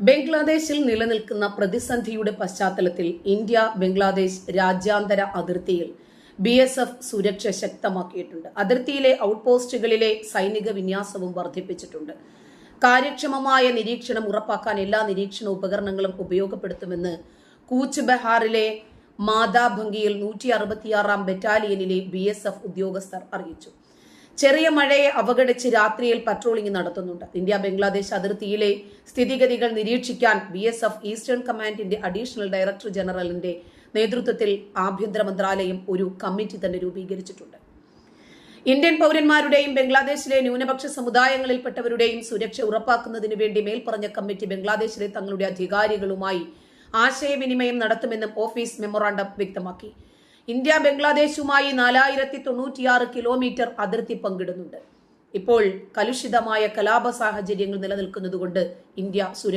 ബംഗ്ലാദേശിൽ നിലനിൽക്കുന്ന പ്രതിസന്ധിയുടെ പശ്ചാത്തലത്തിൽ ഇന്ത്യ ബംഗ്ലാദേശ് രാജ്യാന്തര അതിർത്തിയിൽ BSF സുരക്ഷ ശക്തമാക്കിയിട്ടുണ്ട്. അതിർത്തിയിലെ ഔട്ട്പോസ്റ്റുകളിലെ സൈനിക വിന്യാസവും വർദ്ധിപ്പിച്ചിട്ടുണ്ട്. കാര്യക്ഷമമായ നിരീക്ഷണം ഉറപ്പാക്കാൻ എല്ലാ നിരീക്ഷണ ഉപകരണങ്ങളും ഉപയോഗപ്പെടുത്തുമെന്ന് കൂച്ച് ബെഹാറിലെ മാതാഭംഗിയിൽ 166-ാം ബറ്റാലിയനിലെ BSF ഉദ്യോഗസ്ഥർ അറിയിച്ചു. ചെറിയ മഴയെ അവഗണിച്ച് രാത്രിയിൽ പട്രോളിംഗ് നടത്തുന്നുണ്ട്. ഇന്ത്യ ബംഗ്ലാദേശ് അതിർത്തിയിലെ സ്ഥിതിഗതികൾ നിരീക്ഷിക്കാൻ BSF ഈസ്റ്റേൺ കമാൻഡിന്റെ അഡീഷണൽ ഡയറക്ടർ ജനറലിന്റെ നേതൃത്വത്തിൽ ആഭ്യന്തര മന്ത്രാലയം ഒരു കമ്മിറ്റി തന്നെ രൂപീകരിച്ചിട്ടുണ്ട്. ഇന്ത്യൻ പൗരന്മാരുടെയും ബംഗ്ലാദേശിലെ ന്യൂനപക്ഷ സമുദായങ്ങളിൽപ്പെട്ടവരുടെയും സുരക്ഷ ഉറപ്പാക്കുന്നതിനു വേണ്ടി മേൽപ്പറഞ്ഞ കമ്മിറ്റി ബംഗ്ലാദേശിലെ തങ്ങളുടെ അധികാരികളുമായി ആശയവിനിമയം നടത്തുമെന്നും ഓഫീസ് മെമ്മോറാണ്ടം വ്യക്തമാക്കി. ഇന്ത്യ ബംഗ്ലാദേശുമായി 4096 കിലോമീറ്റർ അതിർത്തി പങ്കിടുന്നുണ്ട്. ഇപ്പോൾ കലുഷിതമായ കലാപ സാഹചര്യങ്ങൾ നിലനിൽക്കുന്നതുകൊണ്ട് ഇന്ത്യ